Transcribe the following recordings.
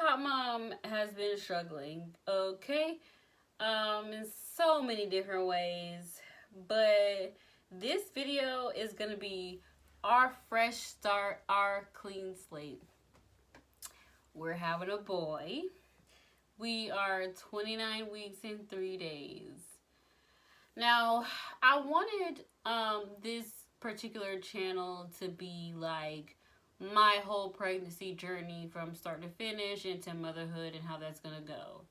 hot mom has been struggling, okay? In so many different ways. But this video is gonna be our fresh start, our clean slate. We're having a boy. We are 29 weeks and 3 days. Now, I wanted this particular channel to be like my whole pregnancy journey from start to finish into motherhood and how that's gonna go.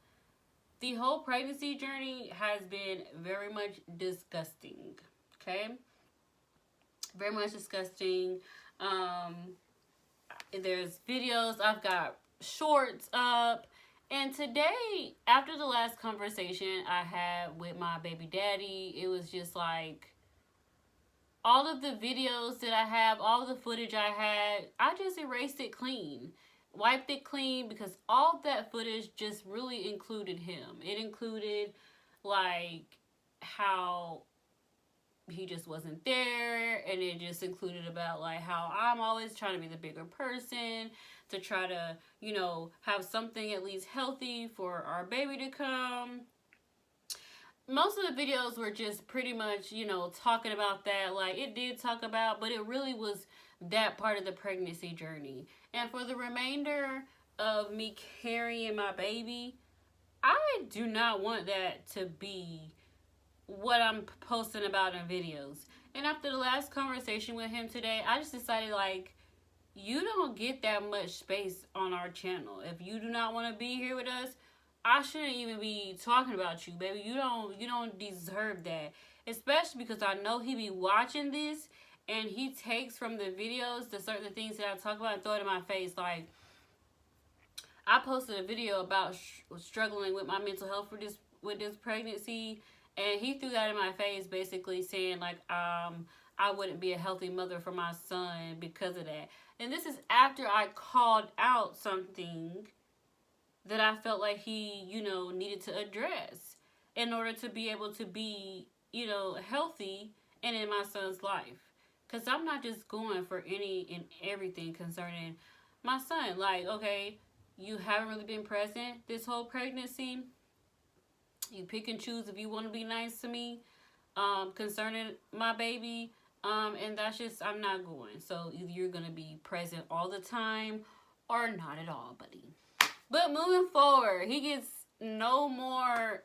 The whole pregnancy journey has been very much disgusting, okay? Very much disgusting. There's videos, I've got shorts up. And today, after the last conversation I had with my baby daddy, it was just like, all of the videos that I have, all the footage I had, I just erased it clean. Wiped it clean because all that footage just really included him. It included like how he just wasn't there, and it just included about like how I'm always trying to be the bigger person to try to, you know, have something at least healthy for our baby to come. Most of the videos were just pretty much, you know, talking about that. Like, it did talk about, but it really was that part of the pregnancy journey. And for the remainder of me carrying my baby, I do not want that to be what I'm posting about in videos. And after the last conversation with him today, I just decided, like, you don't get that much space on our channel. If you do not want to be here with us, I shouldn't even be talking about you, baby. You don't deserve that. Especially because I know he be watching this and he takes from the videos the certain things that I talk about and throw it in my face. Like, I posted a video about struggling with my mental health with this pregnancy, and he threw that in my face, basically saying like I wouldn't be a healthy mother for my son because of that. And this is after I called out something that I felt like he, you know, needed to address in order to be able to be, you know, healthy and in my son's life. Because I'm not just going for any and everything concerning my son. Like, okay, you haven't really been present this whole pregnancy. You pick and choose if you want to be nice to me concerning my baby. And that's just, I'm not going. So either you're going to be present all the time or not at all, buddy. But moving forward, he gets no more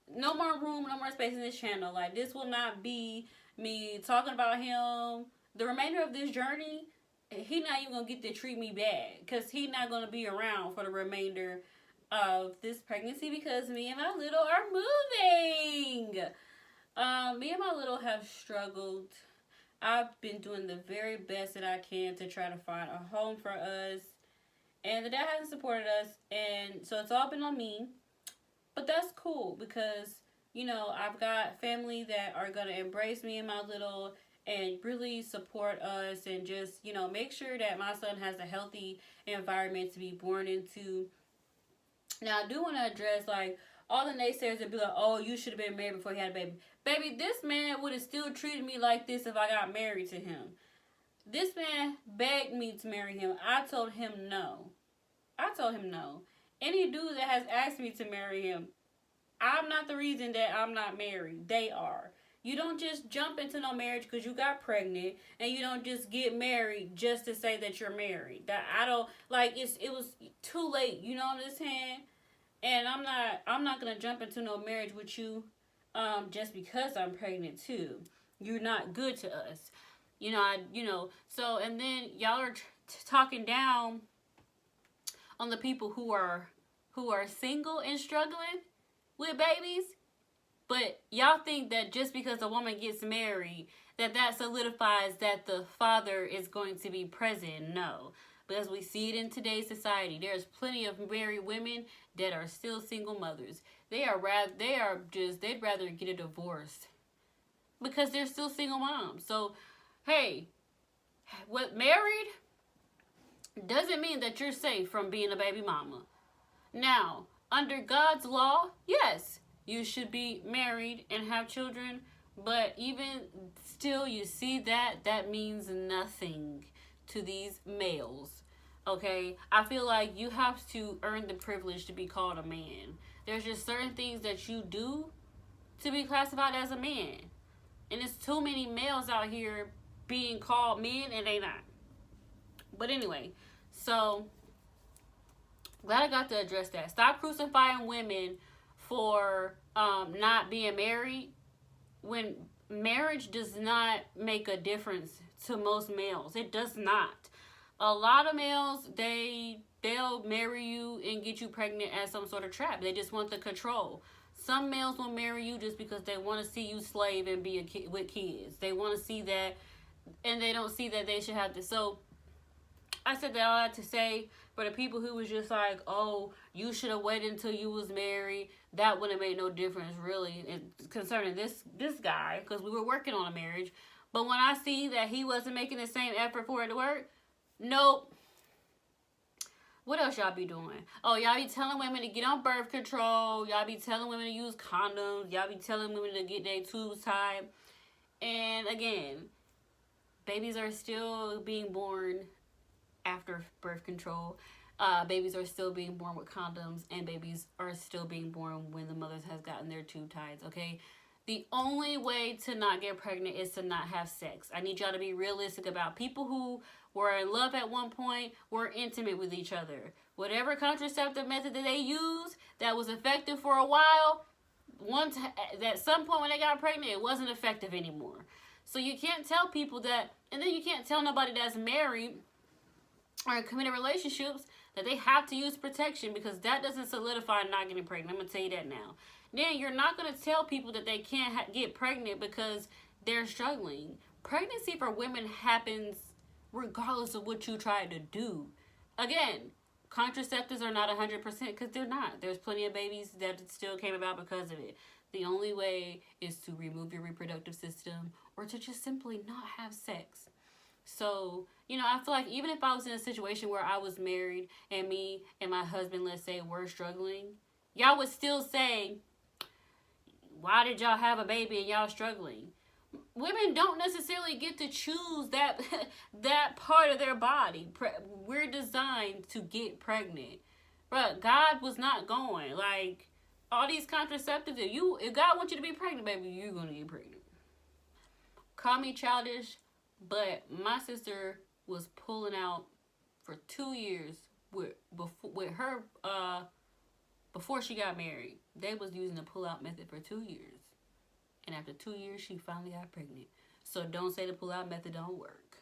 room, no more space in this channel. Like, this will not be me talking about him. The remainder of this journey, he not even going to get to treat me bad. Because he not going to be around for the remainder of this pregnancy because me and my little are moving. Me and my little have struggled. I've been doing the very best that I can to try to find a home for us. And the dad hasn't supported us, and so it's all been on me. But that's cool because, you know, I've got family that are going to embrace me and my little and really support us and just, you know, make sure that my son has a healthy environment to be born into. Now, I do want to address, like, all the naysayers that be like, oh, you should have been married before he had a baby. Baby, this man would have still treated me like this if I got married to him. This man begged me to marry him. I told him no. Any dude that has asked me to marry him, I'm not the reason that I'm not married. They are. You don't just jump into no marriage because you got pregnant, and you don't just get married just to say that you're married. That I don't like. It was too late. You know what I'm saying? And I'm not gonna jump into no marriage with you, just because I'm pregnant too. You're not good to us. So, and then y'all are talking down on the people who are single and struggling with babies, but y'all think that just because a woman gets married, that solidifies that the father is going to be present. No, because we see it in today's society. There's plenty of married women that are still single mothers. They'd rather get a divorce because they're still single moms. So, hey, what married doesn't mean that you're safe from being a baby mama. Now, under God's law, yes, you should be married and have children, but even still, you see that means nothing to these males. Okay, I feel like you have to earn the privilege to be called a man. There's just certain things that you do to be classified as a man, and it's too many males out here being called men and they not. But anyway, so glad I got to address that. Stop crucifying women for not being married when marriage does not make a difference to most males. It does not. A lot of males, they'll marry you and get you pregnant as some sort of trap. They just want the control. Some males will marry you just because they want to see you slave and be with kids. They want to see that, and they don't see that they should have to. So I said that all that to say, for the people who was just like, oh, you should have waited until you was married, that wouldn't have made no difference really concerning this guy, because we were working on a marriage. But when I see that he wasn't making the same effort for it to work, nope. What else y'all be doing? Oh, y'all be telling women to get on birth control. Y'all be telling women to use condoms. Y'all be telling women to get their tubes tied. And again, babies are still being born after birth control. Babies are still being born with condoms, and babies are still being born when the mothers has gotten their tube ties. Okay, the only way to not get pregnant is to not have sex. I need y'all to be realistic about people who were in love at one point, were intimate with each other. Whatever contraceptive method that they used that was effective for a while, at some point when they got pregnant, it wasn't effective anymore. So you can't tell people that, and then you can't tell nobody that's married or in committed relationships that they have to use protection, because that doesn't solidify not getting pregnant. I'm going to tell you that now. Then you're not going to tell people that they can't get pregnant because they're struggling. Pregnancy for women happens regardless of what you try to do. Again, contraceptives are not 100% because they're not. There's plenty of babies that still came about because of it. The only way is to remove your reproductive system or to just simply not have sex. So, I feel like even if I was in a situation where I was married and me and my husband, let's say, were struggling, y'all would still say, why did y'all have a baby and y'all struggling? Women don't necessarily get to choose that part of their body. We're designed to get pregnant. But God was not going. Like, all these contraceptives, if God wants you to be pregnant, baby, you're going to get pregnant. Call me childish, but my sister was pulling out for 2 years with her before she got married. They was using the pull-out method for 2 years. And after 2 years, she finally got pregnant. So don't say the pull-out method don't work.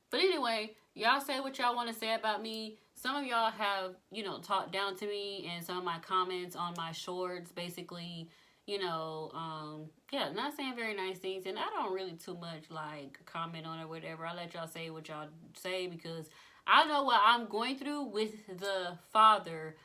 But anyway, y'all say what y'all want to say about me. Some of y'all have, talked down to me, and some of my comments on my shorts, basically, not saying very nice things. And I don't really too much, comment on it or whatever. I let y'all say what y'all say, because I know what I'm going through with the Father.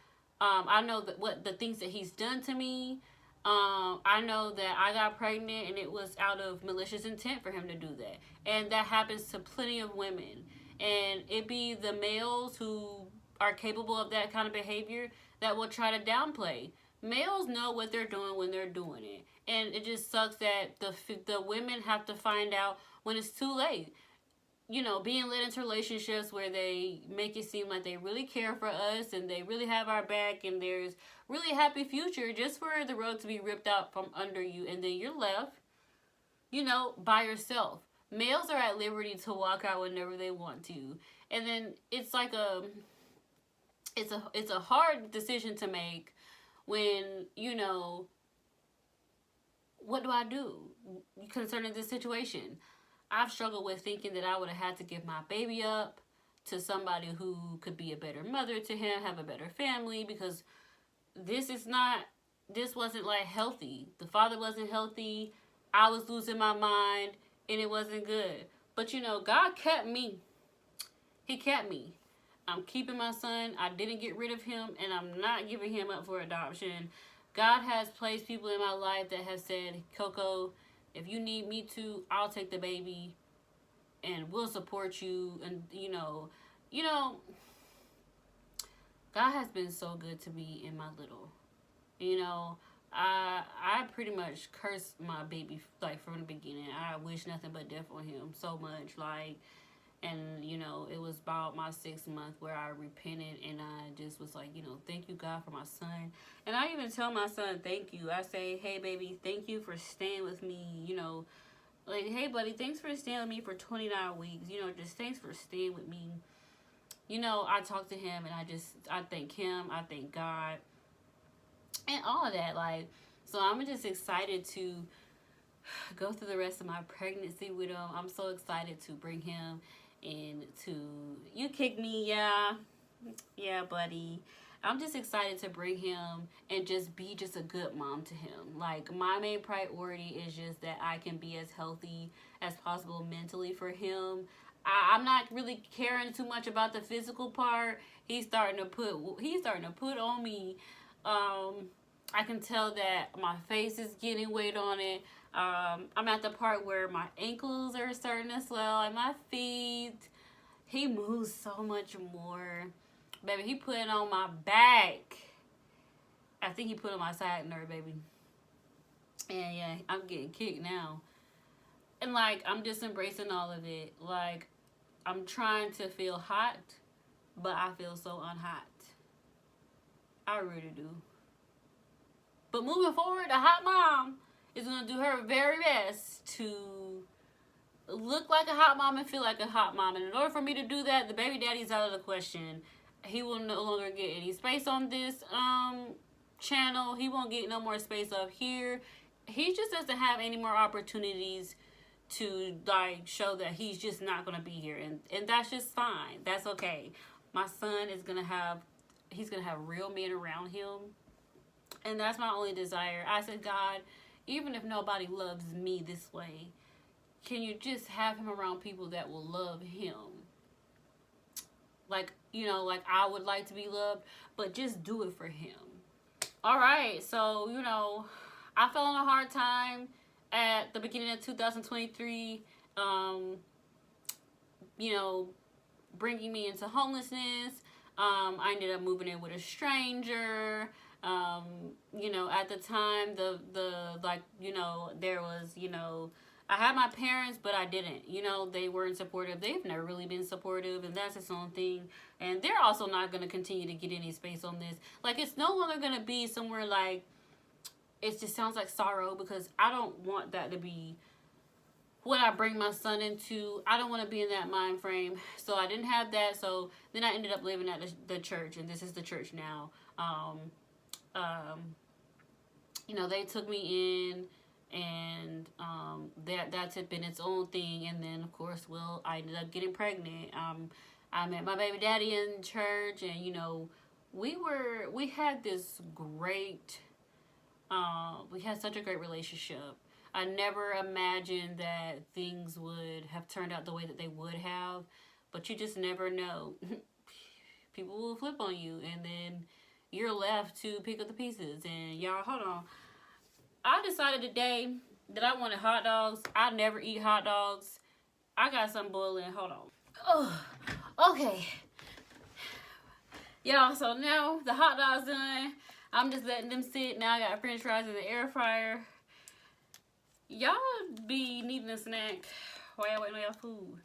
I know what the things that He's done to me. I know that I got pregnant and it was out of malicious intent for Him to do that. And that happens to plenty of women. And it be the males who are capable of that kind of behavior that will try to downplay. Males know what they're doing when they're doing it. And it just sucks that the women have to find out when it's too late. Being led into relationships where they make it seem like they really care for us and they really have our back and there's really happy future, just for the rug to be ripped out from under you, and then you're left, by yourself. Males are at liberty to walk out whenever they want to. And then it's like it's a hard decision to make when, what do I do concerning this situation? I've struggled with thinking that I would have had to give my baby up to somebody who could be a better mother to him, have a better family, because this wasn't healthy. The father wasn't healthy. I was losing my mind and it wasn't good. But God kept me. He kept me. I'm keeping my son. I didn't get rid of him, and I'm not giving him up for adoption. God has placed people in my life that have said, Coco, if you need me to, I'll take the baby and we'll support you. And, God has been so good to me in my little. I pretty much cursed my baby, from the beginning. I wish nothing but death on him so much. And, you know, it was about my 6th month where I repented, and I just was like, you know, thank you, God, for my son. And I even tell my son, thank you. I say, hey, baby, thank you for staying with me, you know, like, hey, buddy, thanks for staying with me for 29 weeks. You know, just thanks for staying with me. You know, I talk to him, and I thank him. I thank God. And all of that. Like, so I'm just excited to go through the rest of my pregnancy with him. I'm so excited to bring him into, you kick me, yeah, buddy. I'm just excited to bring him and just be just a good mom to him. Like, my main priority is just that I can be as healthy as possible mentally for him. I'm not really caring too much about the physical part. He's starting to put on me. I can tell that my face is getting weight on it. I'm at the part where my ankles are starting to swell and my feet. He moves so much more. Baby, he put it on my back. I think he put on my side nerve, baby. And yeah, I'm getting kicked now. And like, I'm just embracing all of it. Like, I'm trying to feel hot, but I feel so unhot. I really do. But moving forward, a hot mom is going to do her very best to look like a hot mom and feel like a hot mom. And in order for me to do that, the baby daddy's out of the question. He will no longer get any space on this channel. He won't get no more space up here. He just doesn't have any more opportunities to like show that he's just not gonna be here, and that's just fine. That's okay. My son is gonna have real men around him, and that's my only desire. I said, God, even if nobody loves me this way, can you just have him around people that will love him? Like, you know, like I would like to be loved, but just do it for him. All right, so, you know, I fell on a hard time at the beginning of 2023, you know, bringing me into homelessness. I ended up moving in with a stranger. You know, at the time, the like, you know, there was, you know, I had my parents, but I didn't. You know, they weren't supportive. They've never really been supportive, and that's its own thing. And they're also not going to continue to get any space on this. Like, it's no longer going to be somewhere like, it just sounds like sorrow, because I don't want that to be what I bring my son into. I don't want to be in that mind frame. So I didn't have that. So then I ended up living at the church, and this is the church now. You know, they took me in, and that's been its own thing. And then, of course, well, I ended up getting pregnant. I met my baby daddy in church, and, you know, we had this great, we had such a great relationship. I never imagined that things would have turned out the way that they would have, but you just never know. People will flip on you, and then you're left to pick up the pieces. And y'all, hold on. I decided today that I wanted hot dogs. I never eat hot dogs. I got some boiling. Hold on. Oh, okay. Y'all, so now the hot dogs done. I'm just letting them sit. Now I got french fries in the air fryer. Y'all be needing a snack while y'all waiting on y'all food.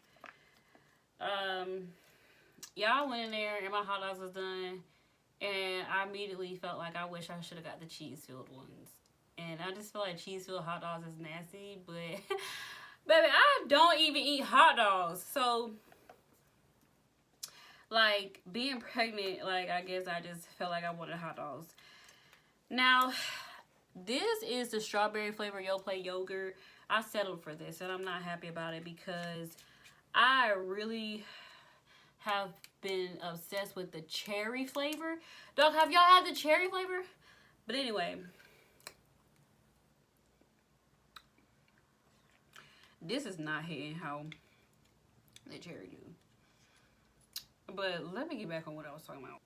Y'all went in there and my hot dogs was done. And I immediately felt like I wish I should have got the cheese-filled ones. And I just feel like cheese-filled hot dogs is nasty. But, baby, I don't even eat hot dogs. So, like, being pregnant, like, I guess I just felt like I wanted hot dogs. Now, this is the strawberry flavor Yoplait yogurt. I settled for this, and I'm not happy about it because I really have been obsessed with the cherry flavor. Dog, have y'all had the cherry flavor? But anyway, this is not hitting how the cherry do. But let me get back on what I was talking about.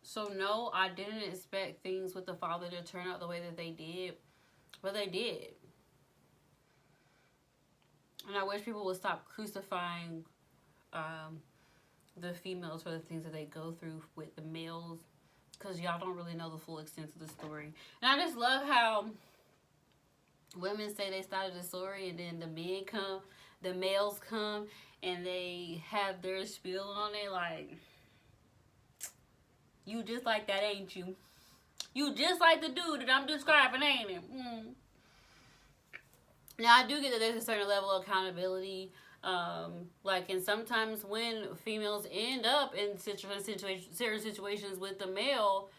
So no, I didn't expect things with the father to turn out the way that they did, but they did. And I wish people would stop crucifying the females for the things that they go through with the males, because y'all don't really know the full extent of the story. And I just love how women say they started the story and then the men come the males come and they have their spiel on it, like, you just like that, ain't you? You just like the dude that I'm describing, ain't it? Now, I do get that there's a certain level of accountability. Like, and sometimes when females end up in certain situations with the male,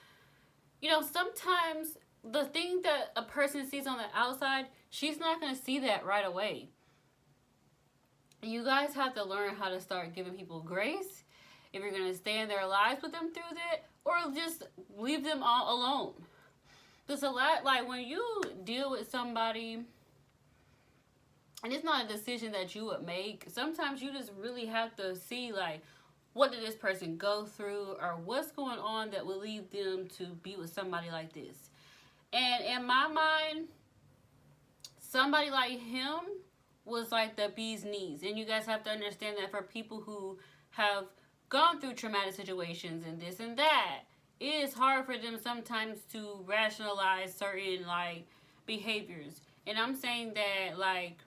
you know, sometimes the thing that a person sees on the outside, she's not going to see that right away. You guys have to learn how to start giving people grace if you're going to stay in their lives with them through that, or just leave them all alone. There's a lot, like, when you deal with somebody, and it's not a decision that you would make, sometimes you just really have to see, like, what did this person go through, or what's going on that will lead them to be with somebody like this. And in my mind, somebody like him was like the bee's knees. And you guys have to understand that for people who have gone through traumatic situations and this and that, it is hard for them sometimes to rationalize certain, like, behaviors. And I'm saying that, like,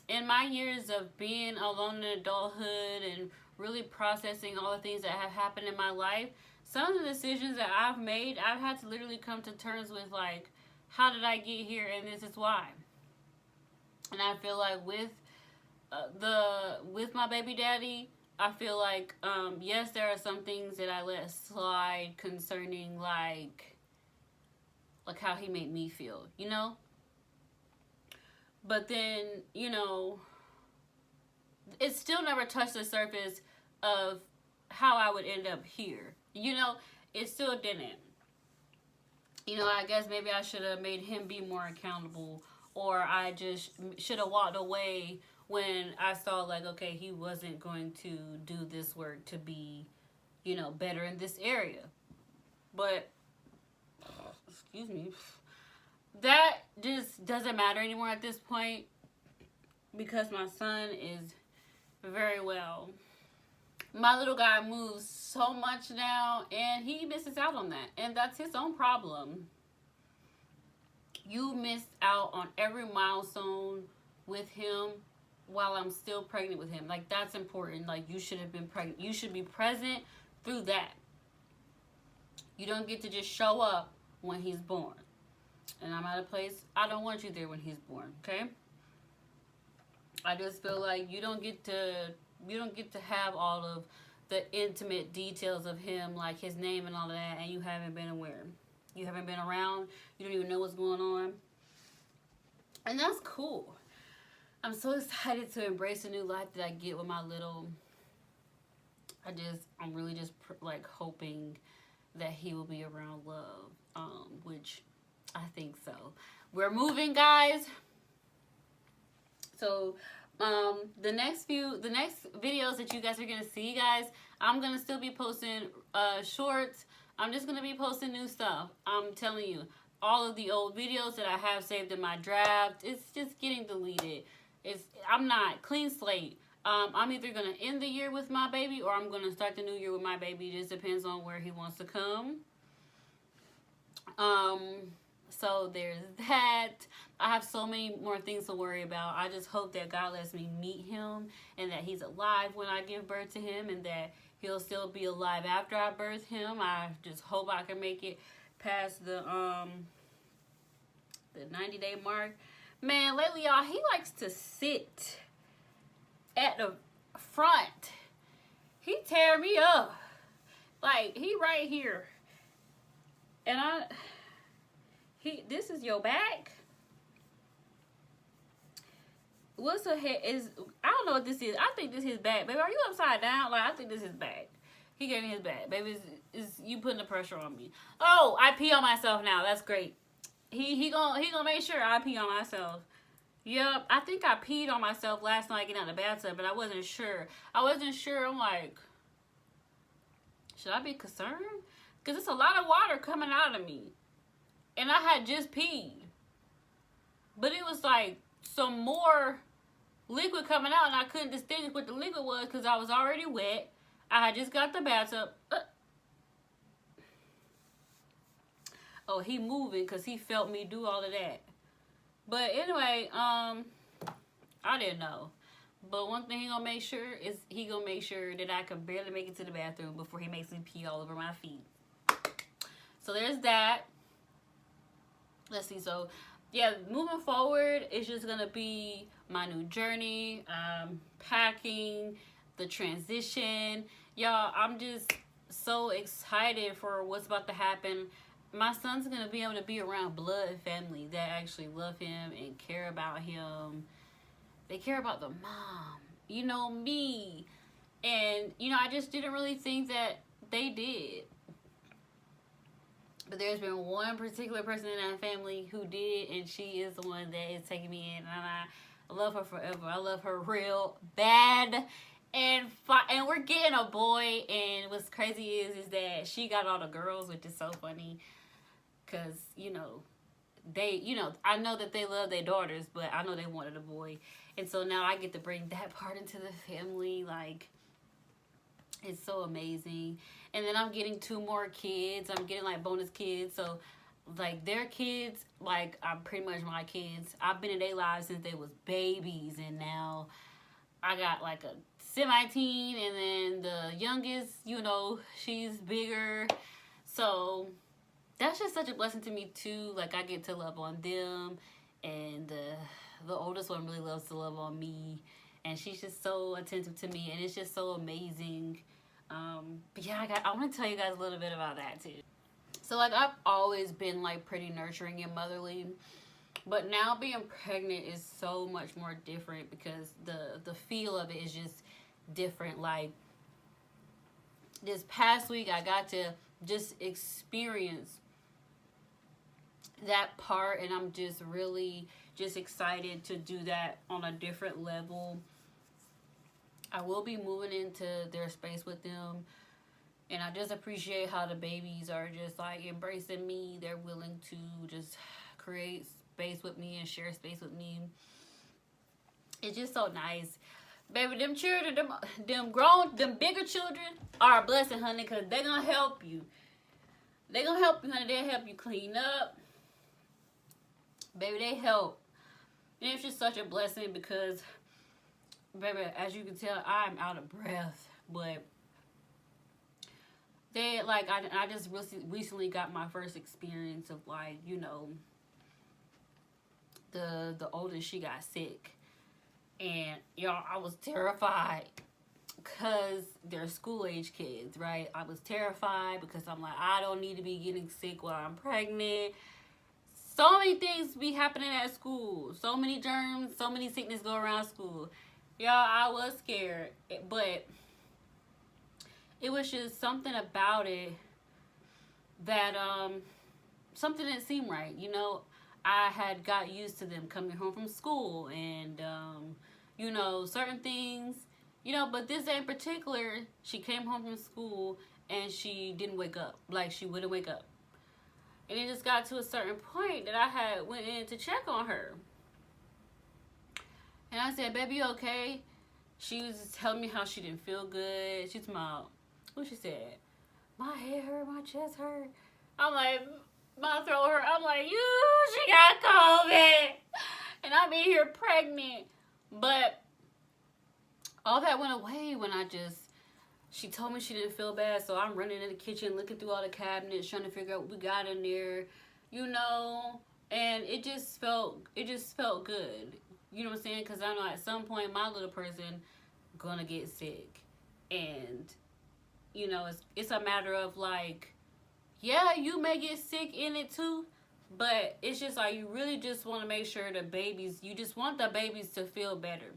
in my years of being alone in adulthood and really processing all the things that have happened in my life, some of the decisions that I've made, I've had to literally come to terms with, like, how did I get here, and this is why. And I feel like with my baby daddy, I feel like, yes, there are some things that I let slide concerning, like how he made me feel, you know? But then, you know, it still never touched the surface of how I would end up here. You know, it still didn't. You know, I guess maybe I should have made him be more accountable, or I just should have walked away when I saw, like, okay, he wasn't going to do this work to be, you know, better in this area. But, excuse me, that just doesn't matter anymore at this point, because my son is very well. My little guy moves so much now, and he misses out on that, and that's his own problem. You missed out on every milestone with him while I'm still pregnant with him. Like, that's important. Like, you should have been pregnant. You should be present through that. You don't get to just show up when he's born. And I'm at a place, I don't want you there when he's born, okay? I just feel like you don't get to have all of the intimate details of him, like his name and all of that, and you haven't been aware. You haven't been around. You don't even know what's going on. And that's cool. I'm so excited to embrace the new life that I get with my little. I'm really just like hoping that he will be around love, which I think so. We're moving, guys. So the next videos that you guys are gonna see, guys, I'm gonna still be posting shorts. I'm just gonna be posting new stuff. I'm telling you, all of the old videos that I have saved in my draft, it's just getting deleted. I'm not clean slate. I'm either gonna end the year with my baby, or I'm gonna start the new year with my baby. It just depends on where he wants to come. So there's that. I have so many more things to worry about. I just hope that God lets me meet him, and that he's alive when I give birth to him, and that he'll still be alive after I birth him. I just hope I can make it past the 90-day mark. Man, lately, y'all, he likes to sit at the front. He tear me up. Like, he right here. And this is your back? What's a head is, I don't know what this is. I think this is his back. Baby, are you upside down? Like, I think this is his back. He gave me his back. Baby, is you putting the pressure on me. Oh, I pee on myself now. That's great. He gonna make sure I pee on myself. Yep, I think I peed on myself last night getting out of the bathtub, but I wasn't sure. I'm like, should I be concerned? Because it's a lot of water coming out of me. And I had just peed. But it was like some more liquid coming out, and I couldn't distinguish what the liquid was because I was already wet. I had just got the bathtub. Oh, he moving because he felt me do all of that. But anyway, I didn't know. But one thing he gonna make sure is he gonna make sure that I can barely make it to the bathroom before he makes me pee all over my feet. So there's that. Let's see. So yeah, moving forward, it's just gonna be my new journey, packing, the transition. Y'all, I'm just so excited for what's about to happen. My son's gonna be able to be around blood family that actually love him and care about him. They care about the mom, you know, me. And, you know, I just didn't really think that they did. But there's been one particular person in that family who did, and she is the one that is taking me in. And I love her forever. I love her real bad. And we're getting a boy. And what's crazy is that she got all the girls, which is so funny. Because, you know, I know that they love their daughters, but I know they wanted a boy. And so now I get to bring that part into the family. Like, it's so amazing. And then I'm getting 2 more kids. I'm getting, like, bonus kids. So, like, their kids, like, are pretty much my kids. I've been in their lives since they was babies. And now I got, like, a semi-teen. And then the youngest, you know, she's bigger. So that's just such a blessing to me too. Like, I get to love on them, and the oldest one really loves to love on me, and she's just so attentive to me, and it's just so amazing. But yeah, I want to tell you guys a little bit about that too. So like, I've always been like pretty nurturing and motherly, but now being pregnant is so much more different because the feel of it is just different. Like, this past week I got to just experience that part, and I'm just really just excited to do that on a different level. I will be moving into their space with them, and I just appreciate how the babies are just like embracing me. They're willing to just create space with me and share space with me. It's just so nice. Baby, them children, them bigger children are a blessing, honey, because they're going to help you. They're going to help you, honey. They'll help you clean up. Baby, they help. And it's just such a blessing because, baby, as you can tell, I'm out of breath. But they, like, I just recently got my first experience of, like, you know, the oldest, she got sick. And, y'all, I was terrified because they're school-age kids, right? I was terrified because I'm like, I don't need to be getting sick while I'm pregnant. So many things be happening at school. So many germs, so many sickness go around school. Y'all, I was scared. But it was just something about it that, something didn't seem right. You know, I had got used to them coming home from school and, you know, certain things, you know, but this day in particular, she came home from school and she didn't wake up. Like, she wouldn't wake up. And it just got to a certain point that I had went in to check on her. And I said, baby, you okay? She was just telling me how she didn't feel good. She's my, what she said? My head hurt, my chest hurt. I'm like, my throat hurt. I'm like, she got COVID. And I'm in here pregnant. But all that went away when she told me she didn't feel bad, so I'm running in the kitchen, looking through all the cabinets, trying to figure out what we got in there, you know, and it just felt good, you know what I'm saying, because I know at some point my little person gonna get sick, and, you know, it's a matter of, like, yeah, you may get sick in it too, but it's just like, you really just want to make sure you just want the babies to feel better.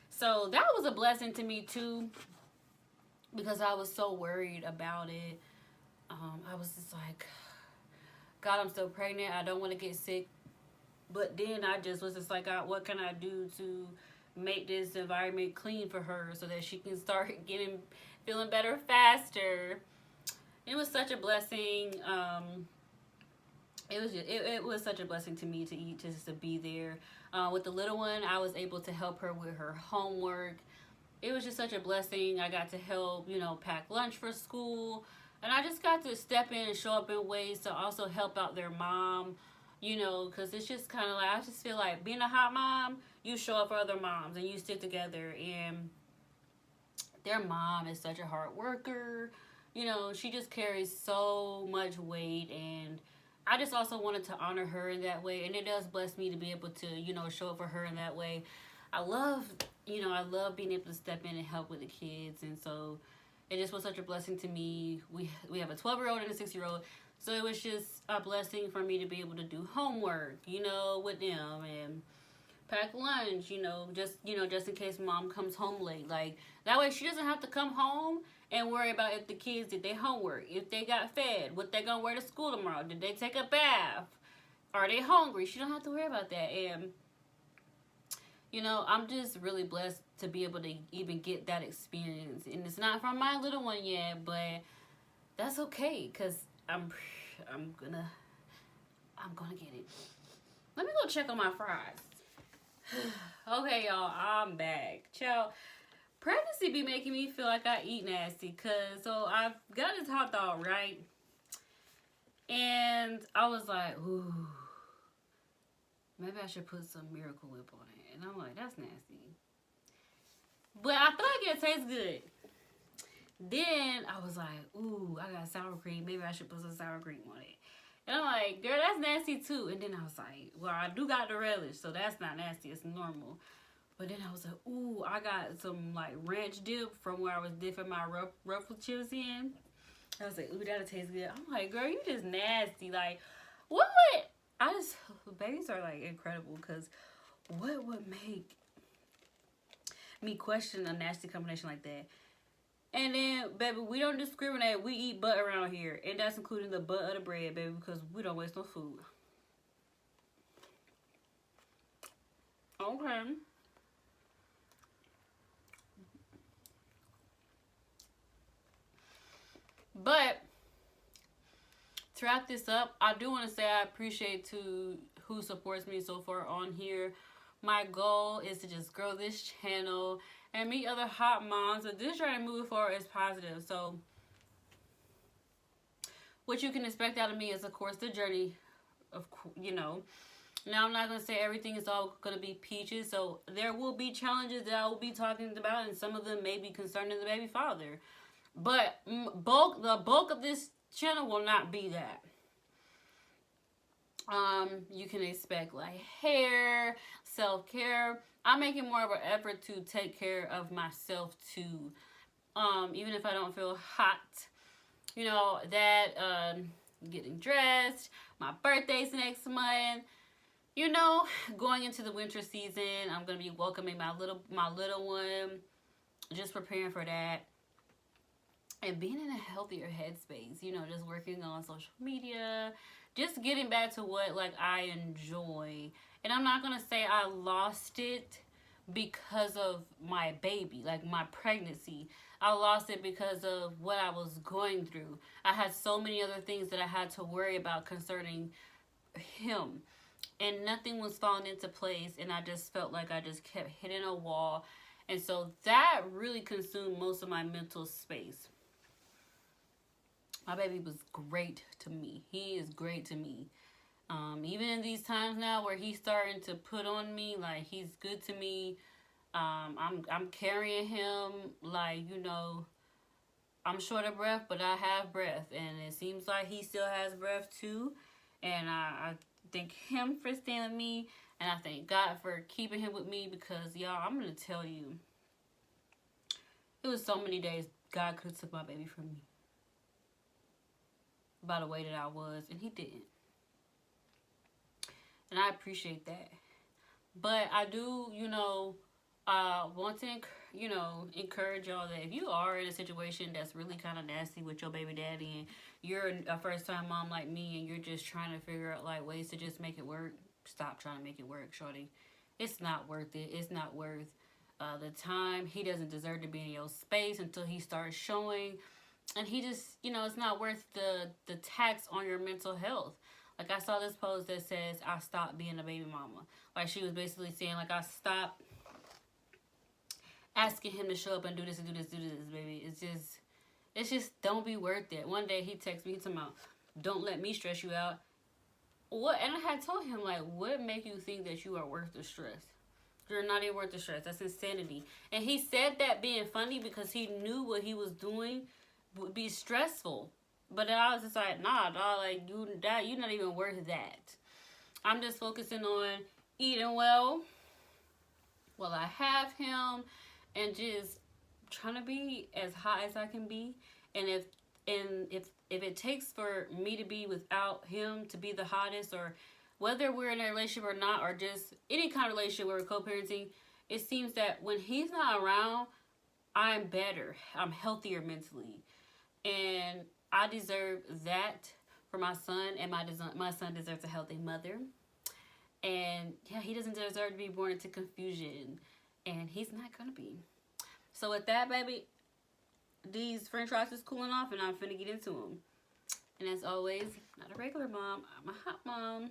So that was a blessing to me too, because I was so worried about it. I was just like, God, I'm still pregnant. I don't want to get sick. But then I just was just like, God, what can I do to make this environment clean for her so that she can start feeling better faster? It was such a blessing. It was such a blessing to me to be there. With the little one, I was able to help her with her homework. It was just such a blessing. I got to help, you know, pack lunch for school. And I just got to step in and show up in ways to also help out their mom. You know, because it's just kind of like, I just feel like being a hot mom, you show up for other moms and you stick together. And their mom is such a hard worker. You know, she just carries so much weight, and I just also wanted to honor her in that way. And it does bless me to be able to, you know, show up for her in that way. I love, you know, I love being able to step in and help with the kids. And so it just was such a blessing to me. We have a 12-year-old and a 6-year-old. So it was just a blessing for me to be able to do homework, you know, with them, and pack lunch, you know, just in case mom comes home late. Like that way she doesn't have to come home and worry about if the kids did their homework, if they got fed, what they gonna wear to school tomorrow, did they take a bath, are they hungry? She don't have to worry about that. And you know, I'm just really blessed to be able to even get that experience. And it's not from my little one yet, but that's okay, because I'm gonna I'm gonna get it. Let me go check on my fries. Okay, y'all, I'm back. Child, pregnancy be making me feel like I eat nasty. So I've got this hot dog, right? And I was like, ooh, maybe I should put some Miracle Whip on it. And I'm like, that's nasty. But I feel like it tastes good. Then I was like, ooh, I got sour cream. Maybe I should put some sour cream on it. And I'm like, girl, that's nasty too. And then I was like, well, I do got the relish, so that's not nasty. It's normal. But then I was like, ooh, I got some like ranch dip from where I was dipping my ruffle chips in. I was like, ooh, that'll taste good. I'm like, girl, you just nasty. Like, what would... babies are like incredible, because what would make me question a nasty combination like that? And then, baby, we don't discriminate. We eat butt around here. And that's including the butt of the bread, baby, because we don't waste no food. Okay. But to wrap this up, I do want to say I appreciate to who supports me so far on here. My goal is to just grow this channel and meet other hot moms. But this journey moving forward is positive. So what you can expect out of me is, of course, the journey of, you know. Now, I'm not going to say everything is all going to be peaches. So there will be challenges that I will be talking about, and some of them may be concerning the baby father. But the bulk of this channel will not be that. You can expect like hair, self-care. I'm making more of an effort to take care of myself too. Even if I don't feel hot, you know, that getting dressed. My birthday's next month. You know, going into the winter season, I'm gonna be welcoming my little one. Just preparing for that. And being in a healthier headspace, you know, just working on social media, just getting back to what like I enjoy. And I'm not gonna say I lost it because of my baby, like my pregnancy. I lost it because of what I was going through. I had so many other things that I had to worry about concerning him, and nothing was falling into place, and I just felt like I just kept hitting a wall. And so that really consumed most of my mental space. My baby was great to me. He is great to me. Even in these times now where he's starting to put on me, like he's good to me. I'm carrying him, like, you know, I'm short of breath, but I have breath, and it seems like he still has breath too. And I thank him for staying with me, and I thank God for keeping him with me, because y'all, I'm gonna tell you, it was so many days God could have took my baby from me by the way that I was, and he didn't. And I appreciate that. But I do, you know, want to, you know, encourage y'all that if you are in a situation that's really kind of nasty with your baby daddy, and you're a first-time mom like me, and you're just trying to figure out like ways to just make it work, stop trying to make it work, shorty. It's not worth it. It's not worth the time. He doesn't deserve to be in your space until he starts showing. And he just, you know, it's not worth the tax on your mental health. Like, I saw this post that says, I stopped being a baby mama. Like, she was basically saying, like, I stopped asking him to show up and do this and do this, baby. It's just don't be worth it. One day he texted me, talking about, don't let me stress you out. what? And I had told him, like, what make you think that you are worth the stress? You're not even worth the stress. That's insanity. And he said that being funny because he knew what he was doing would be stressful. But then I was just like, nah, dog, like you're not even worth that. I'm just focusing on eating well while I have him, and just trying to be as hot as I can be. And if it takes for me to be without him to be the hottest, or whether we're in a relationship or not, or just any kind of relationship where we're co-parenting, it seems that when he's not around, I'm better. I'm healthier mentally, and I deserve that for my son, and my son deserves a healthy mother. And yeah, he doesn't deserve to be born into confusion, and he's not gonna be. So with that, baby, these French fries is cooling off, and I'm finna get into them. And as always, not a regular mom, I'm a hot mom.